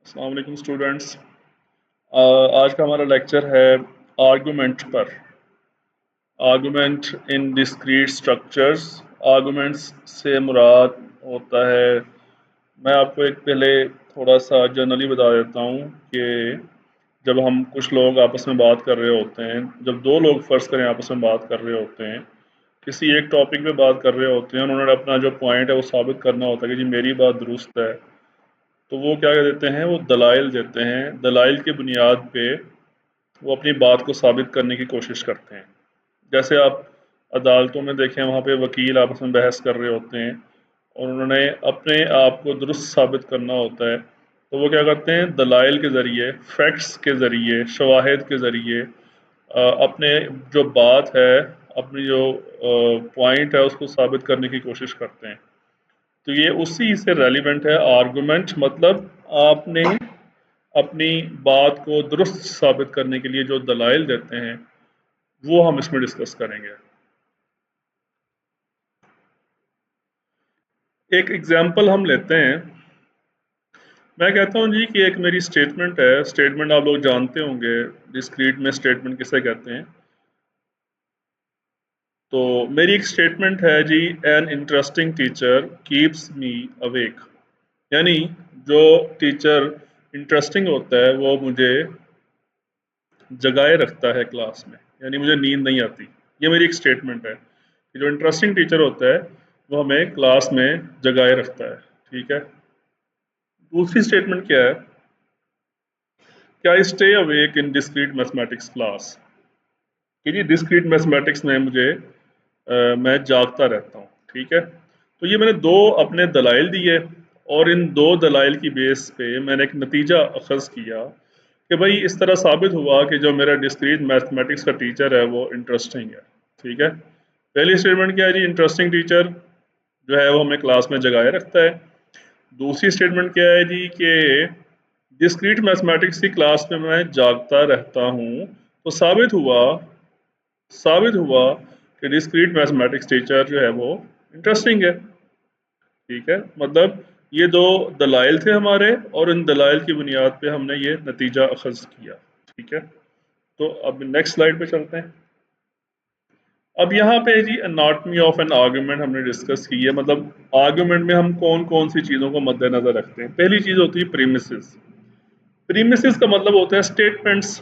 अस्सलाम वालेकुम स्टूडेंट्स। आज का हमारा लेक्चर है आर्गुमेंट पर। आर्गुमेंट इन डिस्क्रीट स्ट्रक्चर्स। आर्गुमेंट्स से मुराद होता है, मैं आपको एक पहले थोड़ा सा जनरली बता देता हूँ कि जब हम कुछ लोग आपस में बात कर रहे होते हैं, जब दो लोग फ़र्ज़ करें आपस में बात कर रहे होते हैं, किसी एक टॉपिक पे बात कर रहे होते हैं, उन्होंने अपना जो पॉइंट है वो साबित करना होता है कि जी मेरी बात दुरुस्त है, तो वो क्या देते हैं, वो दलाइल देते हैं। दलाइल की बुनियाद पे वो अपनी बात को साबित करने की कोशिश करते हैं। जैसे आप अदालतों में देखें, वहाँ पे वकील आपस में बहस कर रहे होते हैं और उन्होंने अपने आप को दुरुस्त साबित करना होता है, तो वो क्या करते हैं, दलाइल के ज़रिए, फैक्ट्स के ज़रिए, शवाहिद के ज़रिए अपने जो बात है, अपनी जो पॉइंट है उसको साबित करने की कोशिश करते हैं। तो ये उसी से रेलिवेंट है। आर्गुमेंट मतलब आपने अपनी बात को दुरुस्त साबित करने के लिए जो दलाइल देते हैं, वो हम इसमें डिस्कस करेंगे। एक एग्जांपल हम लेते हैं। मैं कहता हूं जी कि एक मेरी स्टेटमेंट है। स्टेटमेंट आप लोग जानते होंगे, डिस्क्रीट में स्टेटमेंट किसे कहते हैं। तो मेरी एक स्टेटमेंट है जी, an interesting teacher keeps me awake. यानी जो टीचर इंटरेस्टिंग होता है वो मुझे जगाए रखता है क्लास में, यानी मुझे नींद नहीं आती। ये मेरी एक स्टेटमेंट है कि जो इंटरेस्टिंग टीचर होता है वो हमें क्लास में जगाए रखता है। ठीक है। दूसरी स्टेटमेंट क्या है, क्या I stay awake in discrete mathematics class, कि जी डिस्क्रीट मैथमेटिक्स में मैं जागता रहता हूँ। ठीक है। तो ये मैंने दो अपने दलाइल दिए और इन दो दलाइल की बेस पे मैंने एक नतीजा अखज़ किया कि भाई इस तरह साबित हुआ कि जो मेरा डिस्क्रीट मैथमेटिक्स का टीचर है वो इंटरेस्टिंग है। ठीक है। पहली स्टेटमेंट क्या है जी, इंटरेस्टिंग टीचर जो है वो हमें क्लास में जगाए रखता है। दूसरी स्टेटमेंट क्या है जी कि डिस्क्रीट मैथमेटिक्स की क्लास में मैं जागता रहता हूँ, तो साबित हुआ कि डिस्क्रीट मैथमेटिक्स टीचर जो है वो इंटरेस्टिंग है। ठीक है। मतलब ये दो दलाइल थे हमारे और इन दलाइल की बुनियाद पे हमने ये नतीजा अखज़ किया। ठीक है। तो अब नेक्स्ट स्लाइड पे चलते हैं। अब यहाँ पे जी एनाटमी ऑफ एन आर्गुमेंट हमने डिस्कस की है। मतलब आर्गुमेंट में हम कौन कौन सी चीज़ों को मद्देनजर रखते हैं। पहली चीज़ होती है प्रीमिसेस। प्रीमिसेस का मतलब होता है स्टेटमेंट्स,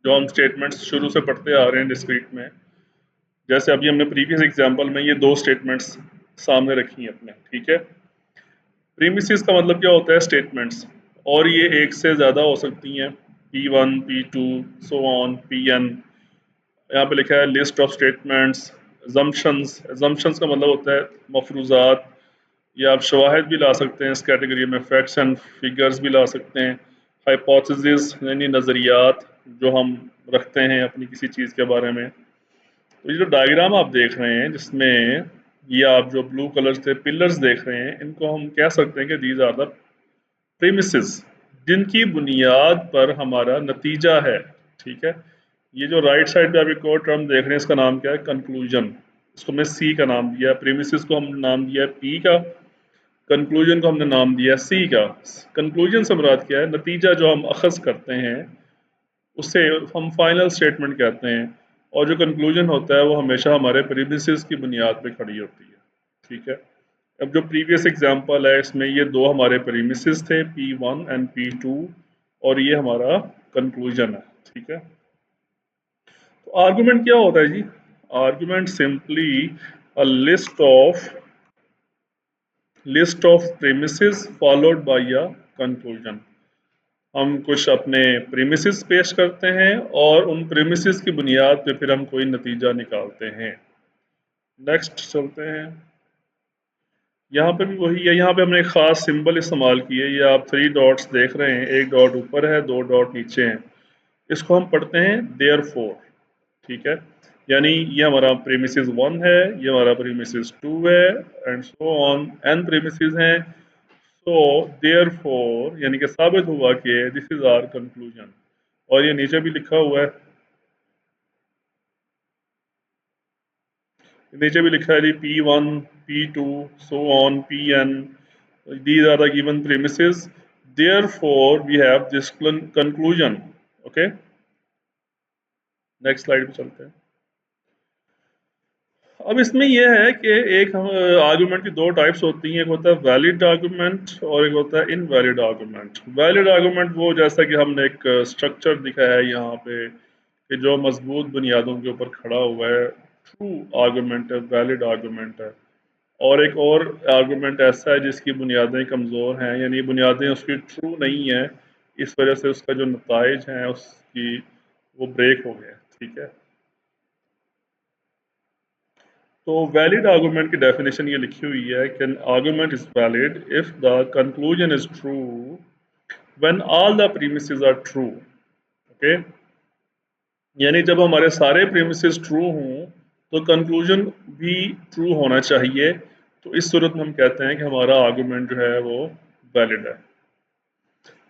जो हम स्टेटमेंट्स शुरू से पढ़ते आ रहे हैं डिस्क्रीट में। जैसे अभी हमने प्रीवियस एग्जांपल में ये दो स्टेटमेंट्स सामने रखी हैं अपने। ठीक है। प्रीमिसेस का मतलब क्या होता है, स्टेटमेंट्स, और ये एक से ज़्यादा हो सकती हैं, P1 P2 so on Pn। यहाँ पे लिखा है लिस्ट ऑफ स्टेटमेंट्स, एजम्पशंस का मतलब होता है मफरूजात, या आप शवाहिद भी ला सकते हैं इस कैटेगरी में, फैक्ट्स एंड फिगर्स भी ला सकते हैं। हाइपोथेसिस यानी नज़रियात जो हम रखते हैं अपनी किसी चीज़ के बारे में। तो ये जो डायग्राम आप देख रहे हैं जिसमें ये आप जो ब्लू कलर से पिलर्स देख रहे हैं, इनको हम कह सकते हैं कि दीज आर द प्रीमिसेस, जिनकी बुनियाद पर हमारा नतीजा है। ठीक है। ये जो राइट साइड पे आप एक और टर्म देख रहे हैं, इसका नाम क्या है, कंक्लूजन। इसको हमने सी का नाम दिया है। प्रीमिसेस को हमने नाम दिया है पी का, कंक्लूजन को हमने नाम दिया है सी का। कंक्लूजन से मुराद क्या है, नतीजा जो हम अखज़ करते हैं उससे हम फाइनल स्टेटमेंट कहते हैं। और जो कंक्लूजन होता है वो हमेशा हमारे प्रीमिसेस की बुनियाद पे खड़ी होती है। ठीक है। अब जो प्रीवियस एग्जांपल है इसमें ये दो हमारे प्रीमिसेस थे, P1 एंड P2, और ये हमारा कंक्लूजन है। ठीक है। तो आर्गुमेंट क्या होता है जी, argument simply a list of premises followed by a conclusion. हम कुछ अपने प्रीमिसेस पेश करते हैं और उन प्रीमिसेस की बुनियाद पे फिर हम कोई नतीजा निकालते हैं। नेक्स्ट चलते हैं। यहाँ पे भी वही है, यहाँ पे हमने एक खास सिंबल इस्तेमाल की है। ये आप थ्री डॉट्स देख रहे हैं, एक डॉट ऊपर है, दो डॉट नीचे हैं। इसको हम पढ़ते हैं देयरफॉर। ठीक है। यानी ये हमारा प्रीमिसेस 1 है, ये हमारा प्रीमिसेस 2 है, and so on n premises हैं। सो देयरफॉर यानी कि साबित हुआ कि दिस इज आवर कंक्लूजन। और ये नीचे भी लिखा हुआ है, नीचे भी लिखा है जी P1 P2 so on Pn, these are the given premises, Therefore we have this conclusion. Okay, next slide पे चलते हैं। अब इसमें यह है कि एक आर्गुमेंट की दो टाइप्स होती हैं, एक होता है वैलिड आर्गुमेंट और एक होता है इनवैलिड आर्गुमेंट। वैलिड आर्गुमेंट वो जैसा कि हमने एक स्ट्रक्चर दिखाया है यहाँ पे कि जो मजबूत बुनियादों के ऊपर खड़ा हुआ है, ट्रू आर्गुमेंट है, वैलिड आर्गुमेंट है। और एक और आर्गुमेंट ऐसा है जिसकी बुनियादें कमज़ोर हैं, यानी बुनियादें उसकी ट्रू नहीं है, इस वजह से उसका जो नताइज हैं उसकी वो ब्रेक हो गए। ठीक है, तो वैलिड आर्गुमेंट की डेफिनेशन ये लिखी हुई है कि an argument is valid if the conclusion is true when all the premises are true. Okay, यानी जब हमारे सारे प्रीमिसेस ट्रू हों तो कंक्लूजन भी ट्रू होना चाहिए। तो इस सूरत में हम कहते हैं कि हमारा आर्गुमेंट जो है वो वैलिड है।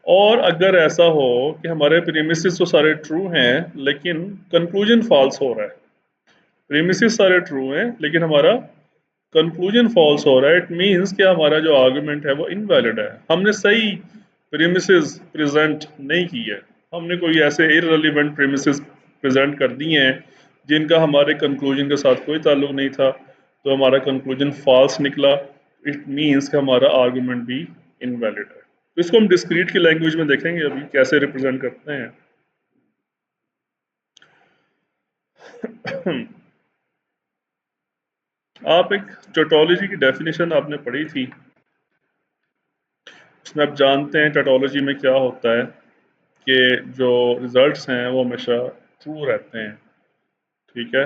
और अगर ऐसा हो कि हमारे प्रीमिसेस तो सारे ट्रू हैं लेकिन कंक्लूजन फॉल्स हो रहा है, प्रीमिसेस सारे ट्रू हैं लेकिन हमारा कंक्लूजन फॉल्स हो रहा है, इट मीन्स कि हमारा जो आर्गुमेंट है वो इनवैलिड है। हमने सही प्रीमिसेस प्रेजेंट नहीं की है, हमने कोई ऐसे इररिलेवेंट प्रीमिसेस प्रेजेंट कर दिए हैं जिनका हमारे कंक्लूजन के साथ कोई ताल्लुक नहीं था, तो हमारा कंक्लूजन फॉल्स निकला। इट मीन्स कि हमारा आर्गुमेंट भी इनवैलिड है। तो इसको हम डिस्क्रीट की लैंग्वेज में देखेंगे अभी कैसे रिप्रेजेंट करते हैं। आप एक टोटोलॉजी की डेफिनेशन आपने पढ़ी थी, उसमें आप जानते हैं टोटोलॉजी में क्या होता है कि जो रिजल्ट्स हैं वो हमेशा ट्रू रहते हैं। ठीक है,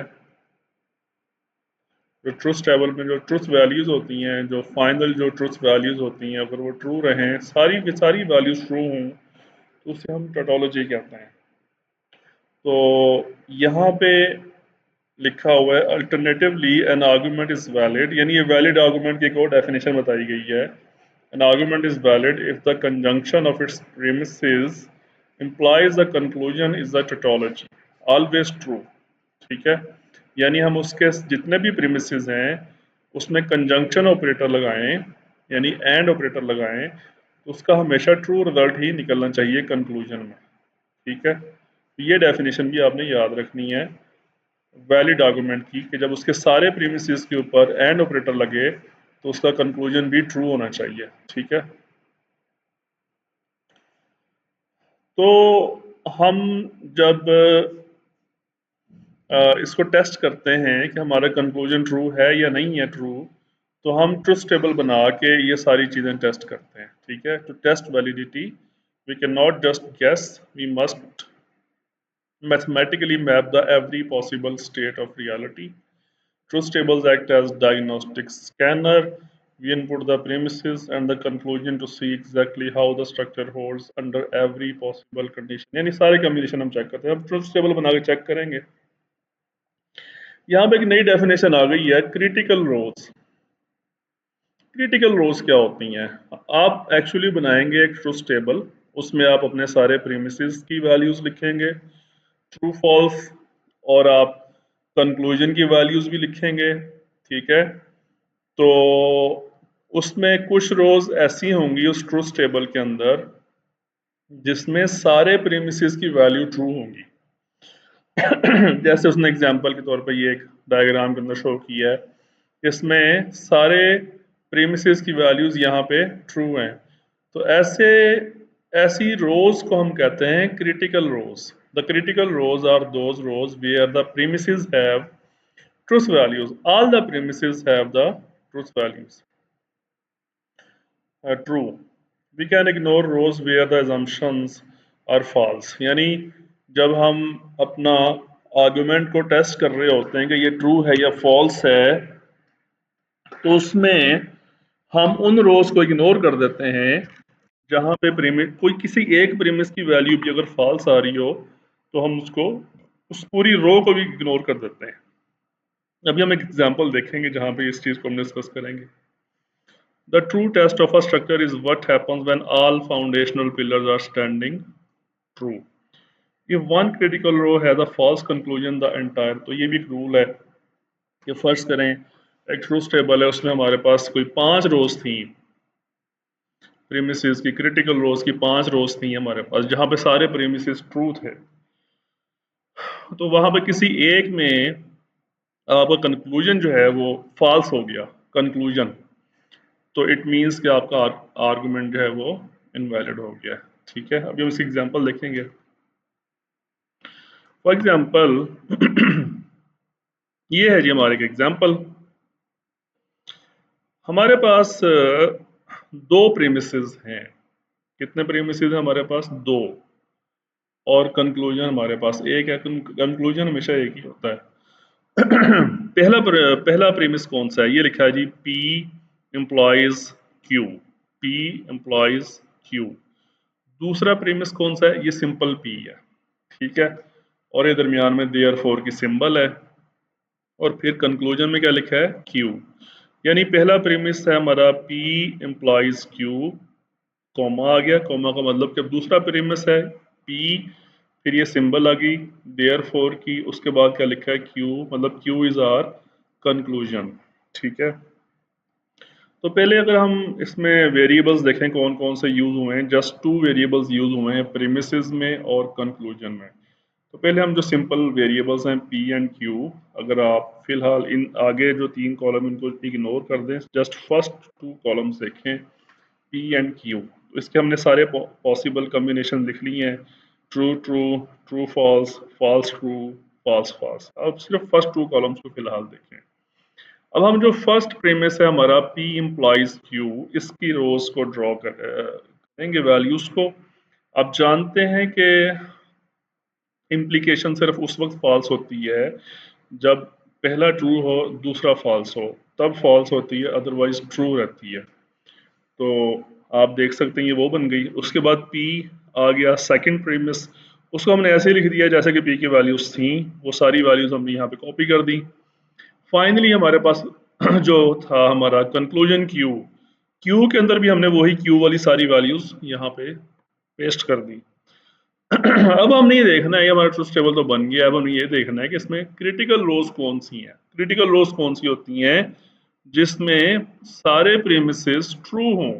जो ट्रुथ टेबल में जो ट्रुथ वैल्यूज होती हैं, जो फाइनल जो ट्रुथ वैल्यूज होती हैं, अगर वो ट्रू रहें, सारी की सारी वैल्यूज ट्रू हों, तो उसे हम टोटोलॉजी कहते हैं। तो यहाँ पे लिखा हुआ है alternatively an argument is valid, यानी ये वैलिड आर्गुमेंट की एक और डेफिनेशन बताई गई है। An argument is valid if the conjunction of its premises implies the conclusion is the tautology always true। ठीक है, यानी हम उसके जितने भी प्रीमिसेस हैं उसमें कंजंक्शन ऑपरेटर लगाएं, यानी एंड ऑपरेटर लगाएं, तो उसका हमेशा ट्रू रिजल्ट ही निकलना चाहिए कंक्लूजन में। ठीक है, ये डेफिनेशन भी आपने याद रखनी है वैलिड आर्गुमेंट की कि जब उसके सारे प्रीमिसेस के ऊपर एंड ऑपरेटर लगे तो उसका कंक्लूजन भी ट्रू होना चाहिए। ठीक है, तो हम जब इसको टेस्ट करते हैं कि हमारा कंक्लूजन ट्रू है या नहीं है ट्रू, तो हम ट्रुथ टेबल बना के ये सारी चीज़ें टेस्ट करते हैं। ठीक है, to test validity we can not just guess, we must mathematically map the every possible state of reality। Truth tables act as diagnostic scanner. We input the premises and the conclusion to see exactly how the structure holds under every possible condition। यानी सारे combination हम check करते हैं। अब truth table बना के check करेंगे। यहाँ पे एक नई डेफिनेशन आ गई है, क्रिटिकल रोज। क्रिटिकल रोज क्या होती हैं? आप एक्चुअली बनाएंगे एक ट्रुथ टेबल, उसमें आप अपने सारे प्रीमिसेस की वैल्यूज लिखेंगे, ट्रू फॉल्स, और आप कंक्लूजन की वैल्यूज भी लिखेंगे। ठीक है, तो उसमें कुछ रोज ऐसी होंगी उस ट्रुथ टेबल के अंदर जिसमें सारे प्रीमिसेस की वैल्यू ट्रू होंगी। जैसे उसने एग्जांपल के तौर पे ये एक डायग्राम के अंदर शो किया है, इसमें सारे प्रीमिसेस की वैल्यूज यहाँ पे ट्रू हैं। तो ऐसी रोज को हम कहते हैं critical rows. The critical rows are those rows where the premises have truth values, all the premises have the truth values true। we can ignore rows where the assumptions are false। यानी जब हम अपना argument को test कर रहे होते हैं कि ये ट्रू है या फॉल्स है, तो उसमें हम उन रोज को इग्नोर कर देते हैं जहां पे प्रीमिस कोई किसी एक प्रीमिस की वैल्यू भी अगर फॉल्स आ रही हो तो हम उसको उस पूरी रो को भी इग्नोर कर देते हैं। अभी हम एक एग्जांपल देखेंगे जहां पे इस चीज को हम डिस्कस करेंगे। The true test of a structure is what happens when all foundational pillars are standing true। If one critical row has a false conclusion, the entire, तो ये भी एक रूल है कि फर्ज करें एक ट्रूथ टेबल है, उसमें हमारे पास कोई 5 रोज थी, प्रीमिसेस की, क्रिटिकल रोज की 5 रोज थी हमारे पास जहां पे सारे प्रीमिसेस ट्रू थे। तो वहां पे किसी एक में आपका कंक्लूजन जो है वो फॉल्स हो गया, कंक्लूजन, तो इट मींस कि आपका आर्गुमेंट जो है वो इनवैलिड हो गया। ठीक है, अभी हम इसकी एग्जांपल देखेंगे। फॉर एग्जांपल ये है जी हमारे एक एग्जांपल। हमारे पास दो प्रीमिसेस हैं। कितने प्रीमिसेस हैं हमारे पास? दो। और कंक्लूजन हमारे पास एक है। कंक्लूजन हमेशा एक ही होता है। पहला प्रीमिस कौन सा है? ये लिखा है जी P employees Q। P employees Q। दूसरा प्रीमिस कौन सा है? ये सिंपल P है। ठीक है, और ये दरमियान में देयर फोर की सिंबल है, और फिर कंक्लूजन में क्या लिखा है? Q। यानी पहला प्रीमिस है हमारा P इम्प्लॉइज Q, कॉमा आ गया। कॉमा का मतलब कि अब दूसरा प्रीमिस है P, फिर ये सिंबल आ गई देयर फोर की, उसके बाद क्या लिखा है? Q, मतलब Q इज आर कंक्लूजन। ठीक है, तो पहले अगर हम इसमें वेरिएबल्स देखें कौन कौन से यूज हुए हैं, जस्ट टू वेरिएबल्स यूज हुए हैं प्रीमिसेस में और कंक्लूजन में। तो पहले हम जो सिंपल वेरिएबल्स हैं P एंड Q, अगर आप फिलहाल इन आगे जो 3 कॉलम इनको इग्नोर कर दें, जस्ट फर्स्ट 2 कॉलम्स देखें P एंड Q, तो इसके हमने सारे पॉसिबल कम्बिनेशन लिख लिए हैं। True true, true false, false true, false false. अब सिर्फ फर्स्ट 2 कॉलम्स को फिलहाल देखें। अब हम जो फर्स्ट प्रीमिस है हमारा P इम्प्लॉइज Q, इसकी रोज को ड्रॉ करेंगे वैल्यूज को। आप जानते हैं कि इम्प्लीकेशन सिर्फ उस वक्त फॉल्स होती है जब पहला ट्रू हो दूसरा फॉल्स हो, तब फॉल्स होती है, अदरवाइज ट्रू रहती है। तो आप देख सकते हैं ये वो बन गई। उसके बाद P आ गया सेकंड प्रीमिस, उसको हमने ऐसे ही लिख दिया जैसे कि P की वैल्यूज थी, वो सारी वैल्यूज हमने यहाँ पे कॉपी कर दी। फाइनली हमारे पास जो था हमारा कंक्लूजन Q के अंदर भी हमने वही Q वाली सारी वैल्यूज यहाँ पे पेस्ट कर दी। अब हमने ये देखना है, ये हमारा ट्रूथ टेबल तो बन गया। अब हमें ये देखना है कि इसमें क्रिटिकल रोज कौन सी हैं। क्रिटिकल रोज कौन सी होती हैं? जिसमें सारे प्रीमिसेस ट्रू हों।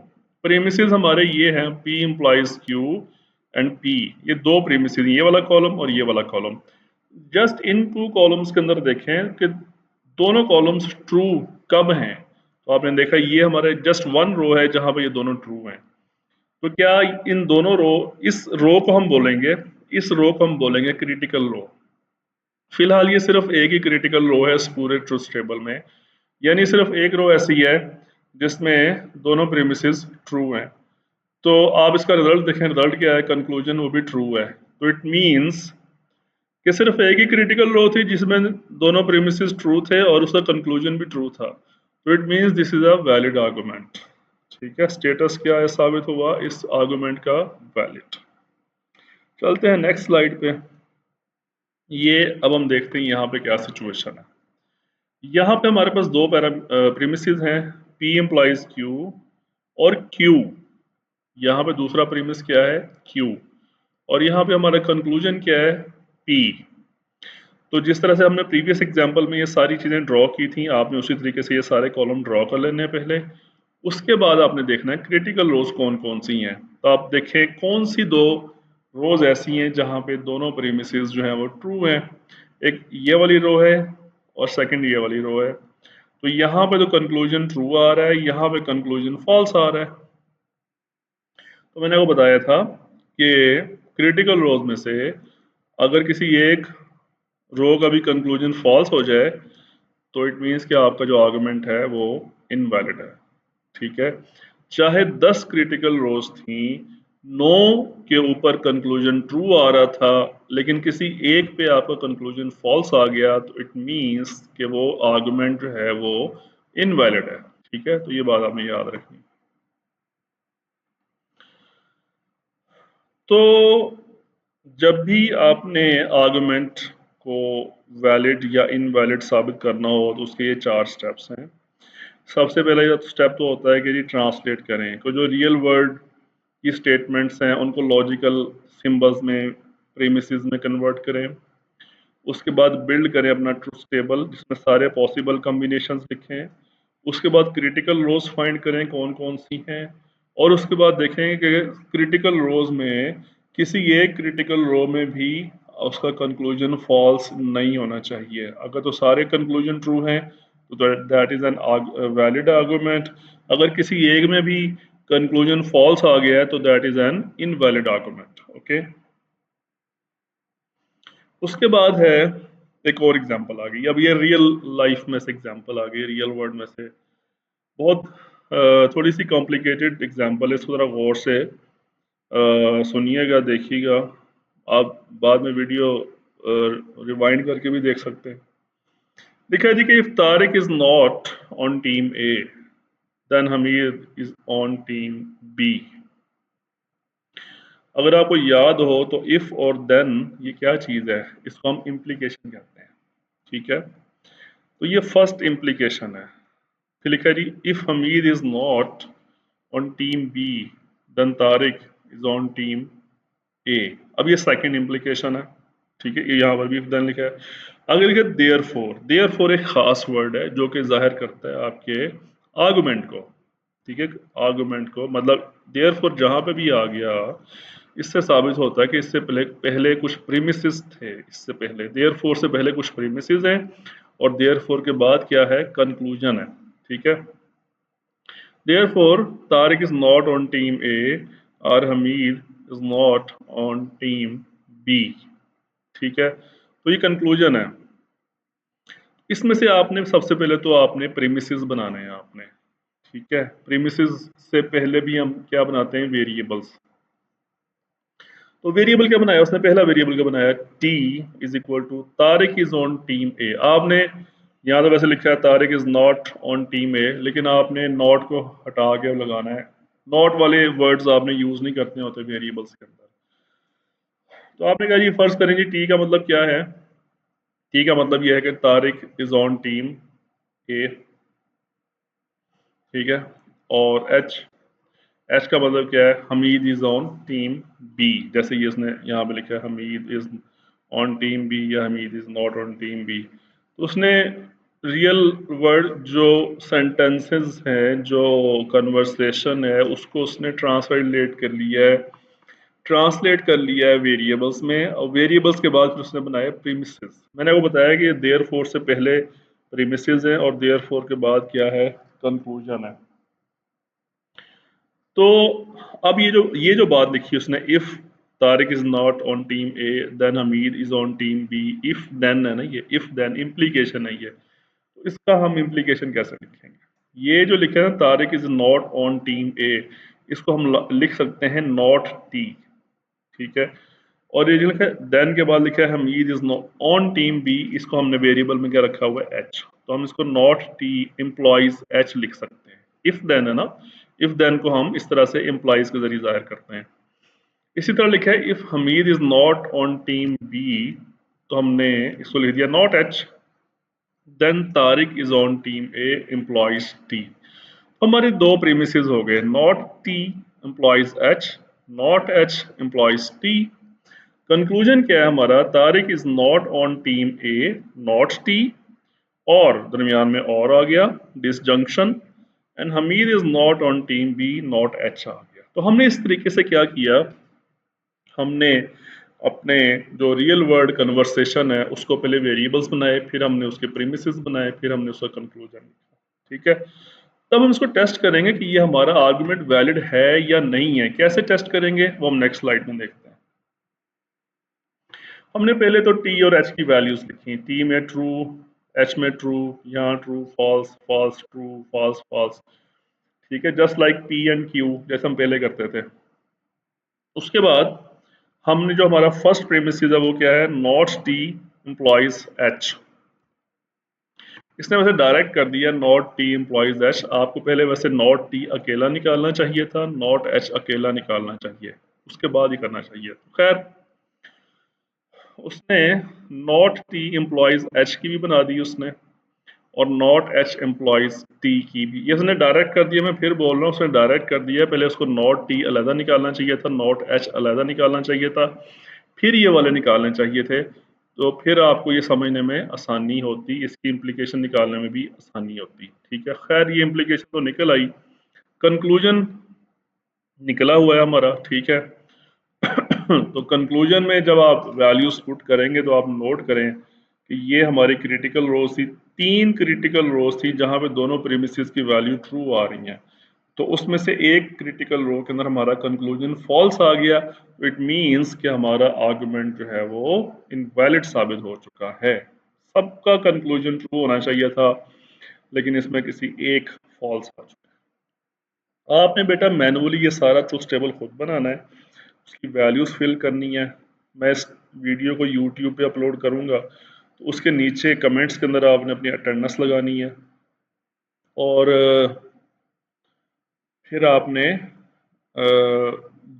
प्रीमिसेस हमारे ये हैं P implies Q and P, ये दो प्रीमिसेस, ये वाला कॉलम और ये वाला कॉलम। जस्ट इन 2 कॉलम्स के अंदर देखें कि दोनों कॉलम्स ट्रू कब हैं। तो आपने देखा ये हमारे जस्ट 1 रो है जहां पे ये दोनों ट्रू हैं। तो क्या इन दोनों रो, इस रो को हम बोलेंगे, इस रो को हम बोलेंगे क्रिटिकल रो। फिलहाल ये सिर्फ एक ही क्रिटिकल रो है इस पूरे ट्रूथ टेबल में, यानी सिर्फ एक रो ऐसी है जिसमें दोनों प्रीमिसेस ट्रू हैं। तो आप इसका रिजल्ट देखें, रिजल्ट क्या है? कंक्लूजन वो भी ट्रू है। तो इट मींस कि सिर्फ एक ही क्रिटिकल रो थी जिसमें दोनों प्रीमिसेस ट्रू थे और उसका कंक्लूजन भी ट्रू था। तो it means this is a valid argument. ठीक है, स्टेटस क्या है साबित हुआ इस आर्गुमेंट का? वैलिड। चलते हैं नेक्स्ट स्लाइड पे। ये अब हम देखते हैं यहाँ पे क्या सिचुएशन है। यहाँ पे हमारे पास दो प्रीमिसेस हैं, P इम्प्लाइज Q और Q। यहाँ पे दूसरा प्रीमिस क्या है? Q। और यहाँ पे हमारा कंक्लूजन क्या है? P। तो जिस तरह से हमने प्रीवियस एग्जांपल में ये सारी चीज़ें ड्रॉ की थी, आपने उसी तरीके से ये सारे कॉलम ड्रॉ कर लेने हैं पहले। उसके बाद आपने देखना है क्रिटिकल रोज कौन कौन सी हैं। तो आप देखें कौन सी दो रोज ऐसी हैं जहां पे दोनों प्रीमिसेस जो हैं वो ट्रू हैं। एक ये वाली रो है और सेकंड ये वाली रो है। तो यहाँ पे तो कंक्लूजन ट्रू आ रहा है, यहाँ पे कंक्लूजन फॉल्स आ रहा है। तो मैंने वो बताया था कि क्रिटिकल रोज में से अगर किसी एक रो का भी कंक्लूजन फॉल्स हो जाए तो इट मीन्स कि आपका जो आर्गुमेंट है वो इनवैलिड है। ठीक है, चाहे 10 क्रिटिकल रोज थी, 9 के ऊपर कंक्लूजन ट्रू आ रहा था, लेकिन किसी एक पे आपका कंक्लूजन फॉल्स आ गया तो इट मीन्स कि वो आर्गुमेंट जो है वो इनवैलिड है। ठीक है, तो ये बात आपने याद रखनी। तो जब भी आपने आर्गुमेंट को वैलिड या इनवैलिड साबित करना हो तो उसके ये 4 स्टेप्स हैं। सबसे पहला ये स्टेप तो होता है कि जी ट्रांसलेट करें, तो जो रियल वर्ल्ड की स्टेटमेंट्स हैं उनको लॉजिकल सिंबल्स में, प्रीमिसेस में कन्वर्ट करें। उसके बाद बिल्ड करें अपना ट्रूथ टेबल जिसमें सारे पॉसिबल कॉम्बिनेशंस लिखें। उसके बाद क्रिटिकल रोज फाइंड करें कौन कौन सी हैं। और उसके बाद देखेंगे कि क्रिटिकल रोज में किसी एक क्रिटिकल रो में भी उसका कंक्लूजन फॉल्स नहीं होना चाहिए। अगर तो सारे कंक्लूजन ट्रू हैं तो that is an valid argument. अगर किसी एक में भी कंक्लूजन फॉल्स आ गया है तो that is an invalid argument. Okay, उसके बाद है एक और एग्जांपल आ गई। अब ये रियल लाइफ में से एग्जांपल आ गई, रियल वर्ल्ड में से। बहुत थोड़ी सी कॉम्प्लिकेटेड एग्जांपल है, इसको जरा गौर से सुनिएगा, देखिएगा। आप बाद में वीडियो रिवाइंड करके भी देख सकते हैं। लिखा है जी कि if Tariq is not on team A then Hamid is on team B. अगर आपको याद हो तो इफ और देन ये क्या चीज है, इसको हम इम्प्लीकेशन कहते हैं। ठीक है, तो ये फर्स्ट इम्प्लीकेशन है। फिर लिखा है जी if Hamid is not on team B then Tariq is on team A. अब ये सेकंड इम्प्लीकेशन है। ठीक है, ये यहाँ पर भी इफ देन लिखा है। अगर लिखा है देयर फोर एक खास वर्ड है जो कि जाहिर करता है आपके आर्गुमेंट को। ठीक है, आर्गुमेंट को, मतलब देयर फोर जहाँ पे भी आ गया इससे साबित होता है कि इससे पहले पहले कुछ प्रीमिसेस थे। इससे पहले देयर फोर से पहले कुछ प्रीमिसेस हैं और देयर फोर के बाद क्या है, कंक्लूजन है। ठीक है, Therefore, Tariq is not on team A और Hamid is not on team B। ठीक है, तो ये कंक्लूजन है। इसमें से आपने सबसे पहले तो आपने प्रीमिसेस बनाने हैं आपने। ठीक है, प्रीमिसेस से पहले भी हम क्या बनाते हैं, वेरिएबल्स। तो वेरिएबल क्या बनाया उसने, पहला वेरिएबल क्या बनाया, t is equal to Tariq is on team A. आपने यहाँ तो वैसे लिखा है Tariq is not on team A, लेकिन आपने नॉट को हटा के लगाना है। नॉट वाले वर्ड्स आपने यूज नहीं करते होते वेरिएबल्स के अंदर। तो आपने कहा जी फर्ज करें जी टी का मतलब क्या है। टी का मतलब यह है कि Tariq is on team A. ठीक है, और एच, एच का मतलब क्या है, Hamid is on team B. जैसे ये इसने यहाँ पे लिखा है Hamid is on team B या Hamid is not on team B. तो उसने रियल वर्ड जो सेंटेंसेस हैं, जो कन्वर्सेशन है, उसको उसने ट्रांसलेट कर लिया है, वेरिएबल्स में। और वेरिएबल्स के बाद फिर उसने बनाया प्रीमिसेस। मैंने आपको बताया कि देयर फोर से पहले प्रीमिसेस है और देयर फोर के बाद क्या है, कंक्लूजन है। तो अब ये जो बात लिखी उसने, if Tariq is not on team A then Hamid is on team B, if then है ना, ये इफ देन इम्प्लीकेशन है ये। तो इसका हम इम्प्लीकेशन कैसे लिखेंगे, ये जो लिखा है ना Tariq is not on team A, इसको हम लिख सकते हैं नॉट टी। ठीक है, और ये जो लिखा है देन के बाद लिखा है Hamid is not on team B, इसको हमने वेरिएबल में क्या रखा हुआ है, एच। तो हम इसको नॉट टी इम्प्लॉइज एच लिख सकते हैं। इफ देन है ना, इफ देन को हम इस तरह से इम्प्लॉइज के जरिए जाहिर करते हैं। इसी तरह लिखा है if Hamid is not on team B, तो हमने इसको लिख दिया not H. Then Tariq is on team A implies T. हमारे दो प्रीमिसेस हो गए, not T implies H, not H implies T. Conclusion क्या है हमारा, Tariq is not on team A not T, और दरमियान में और आ गया disjunction, and Hamid is not on team B not H आ गया। तो हमने इस तरीके से क्या किया, हमने अपने जो रियल वर्ल्ड कन्वर्सेशन है उसको पहले वेरिएबल्स बनाए, फिर हमने उसके प्रीमिसेस बनाए, फिर हमने उसका कंक्लूजन लिखा। ठीक है, तब हम इसको टेस्ट करेंगे कि ये हमारा आर्गुमेंट वैलिड है या नहीं है। कैसे टेस्ट करेंगे वो हम नेक्स्ट स्लाइड में देखते हैं। हमने पहले तो टी और एच की वैल्यूज लिखी, टी में ट्रू, एच में ट्रू, यहाँ true false false true false false. ठीक है, just like P and Q जैसे हम पहले करते थे। उसके बाद हमने जो हमारा फर्स्ट प्रेमिस है वो क्या है, नॉट टी इम्प्लॉइज एच। इसने वैसे डायरेक्ट कर दिया नॉट टी इम्प्लॉइज एच। आपको पहले वैसे नॉट टी अकेला निकालना चाहिए था, नॉट एच अकेला निकालना चाहिए, उसके बाद ही करना चाहिए। खैर, उसने नॉट टी एम्प्लॉयज एच की भी बना दी उसने, और नॉट एच एम्प्लॉयज टी की भी। ये उसने डायरेक्ट कर दिया, मैं फिर बोल रहा हूँ उसने डायरेक्ट कर दिया। पहले उसको नॉट टी अलहदा निकालना चाहिए था, नॉट एच अलहदा निकालना चाहिए था, फिर ये वाले निकालने चाहिए थे। तो फिर आपको ये समझने में आसानी होती, इसकी इम्प्लीकेशन निकालने में भी आसानी होती। ठीक है, खैर ये इम्प्लीकेशन तो निकल आई। कंक्लूजन निकला हुआ है हमारा, ठीक है। तो कंक्लूजन में जब आप वैल्यूज पुट करेंगे तो आप नोट करें कि ये हमारी क्रिटिकल रोज थी, 3 क्रिटिकल रोज थी जहां पे दोनों प्रीमिसेस की वैल्यू ट्रू आ रही हैं। तो उसमें से एक क्रिटिकल रो के अंदर हमारा कंक्लूजन फॉल्स आ गया, तो इट मींस कि हमारा आर्गुमेंट जो है वो इनवैलिड साबित हो चुका है। सबका कंक्लूजन ट्रू होना चाहिए था, लेकिन इसमें किसी एक फॉल्स आ चुका है। आपने बेटा मैनुअली ये सारा ट्रूथ टेबल खुद बनाना है, उसकी वैल्यूज फिल करनी है। मैं इस वीडियो को यूट्यूब पे अपलोड करूंगा, तो उसके नीचे कमेंट्स के अंदर आपने अपनी अटेंडेंस लगानी है, और फिर आपने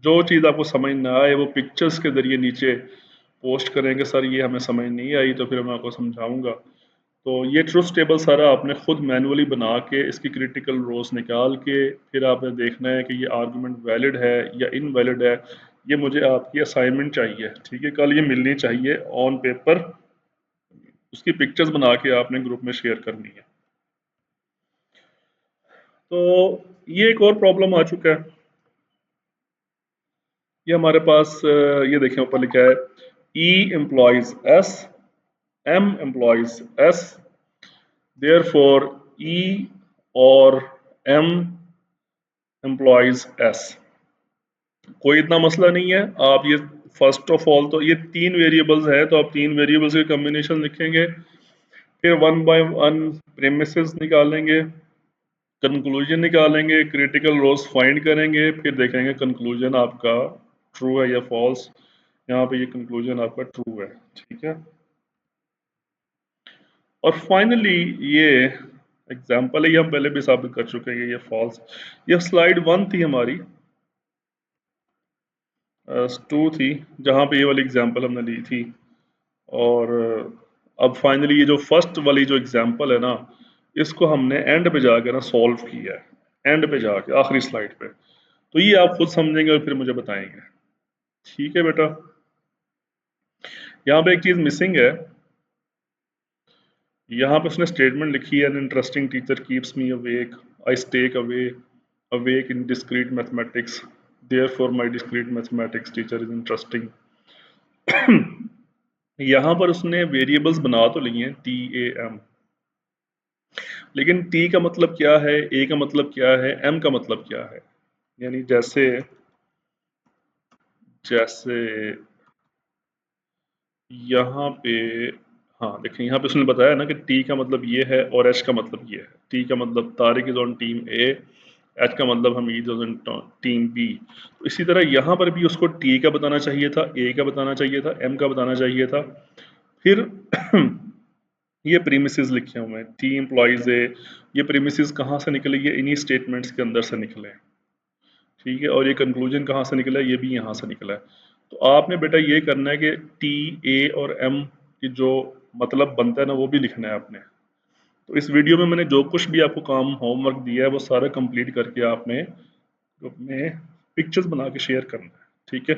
जो चीज़ आपको समझ ना आए वो पिक्चर्स के जरिए नीचे पोस्ट करेंगे, सर ये हमें समझ नहीं आई, तो फिर मैं आपको समझाऊंगा। तो ये ट्रुथ टेबल सारा आपने खुद मैनुअली बना के इसकी क्रिटिकल रोज निकाल के फिर आपने देखना है कि ये आर्गुमेंट वैलिड है या इनवैलिड है। ये मुझे आपकी असाइनमेंट चाहिए, ठीक है, कल ये मिलनी चाहिए ऑन पेपर। उसकी पिक्चर्स बना के आपने ग्रुप में शेयर करनी है। तो ये एक और प्रॉब्लम आ चुका है। ये हमारे पास ये देखें ऊपर लिखा है E implies S, M implies S, therefore E और एम एम्प्लॉयज एस। कोई इतना मसला नहीं है। आप ये फर्स्ट ऑफ ऑल तो ये 3 वेरिएबल्स हैं, तो आप 3 वेरिएबल्स के कम्बिनेशन लिखेंगे, फिर वन बाय वन प्रेमिसेस निकालेंगे, कंक्लूजन निकालेंगे, क्रिटिकल रोज फाइंड करेंगे, फिर देखेंगे कंक्लूजन आपका ट्रू है या फॉल्स। यहाँ पे ये कंक्लूजन आपका ट्रू है, ठीक है। और फाइनली ये एग्जाम्पल है, ये हम पहले भी साबित कर चुके हैं ये फॉल्स। ये स्लाइड 1 थी हमारी, 2 थी, जहाँ पे ये वाली एग्जाम्पल हमने ली थी। और अब फाइनली ये जो फर्स्ट वाली जो एग्जाम्पल है ना, इसको हमने एंड पे जाके ना सॉल्व किया है, एंड पे जाके आखिरी स्लाइड पे। तो ये आप खुद समझेंगे और फिर मुझे बताएंगे, ठीक है बेटा। यहाँ पे एक चीज मिसिंग है, यहाँ पे उसने स्टेटमेंट लिखी है, an interesting teacher keeps me awake, I stake away awake in discrete mathematics, therefore my discrete mathematics teacher is interesting. यहाँ पर उसने वेरिएबल्स बना तो लिए हैं टी ए एम, लेकिन टी का मतलब क्या है, ए का मतलब क्या है, एम का मतलब क्या है। यानी जैसे जैसे यहाँ पे, हाँ देखिए यहाँ पे उसने बताया ना कि टी का मतलब ये है और एच का मतलब ये है। टी का मतलब Tariq is on team A, H का मतलब Hamid is on team B. तो इसी तरह यहाँ पर भी उसको टी का बताना चाहिए था, ए का बताना चाहिए था, एम का बताना चाहिए था। फिर ये प्रीमिसेस लिखे हुए हैं, टी एम्प्लॉयज ए, ये प्रीमिसेस कहाँ से निकले, ये इन्हीं स्टेटमेंट्स के अंदर से निकले, ठीक है। और ये कंक्लूजन कहाँ से निकला है, ये भी यहाँ से निकला है। तो आपने बेटा ये करना है कि टी ए और एम की जो मतलब बनता है ना वो भी लिखना है आपने। तो इस वीडियो में मैंने जो कुछ भी आपको काम होमवर्क दिया है वो सारा कंप्लीट करके आपने ग्रुप में पिक्चर्स बना के शेयर करना है, ठीक है।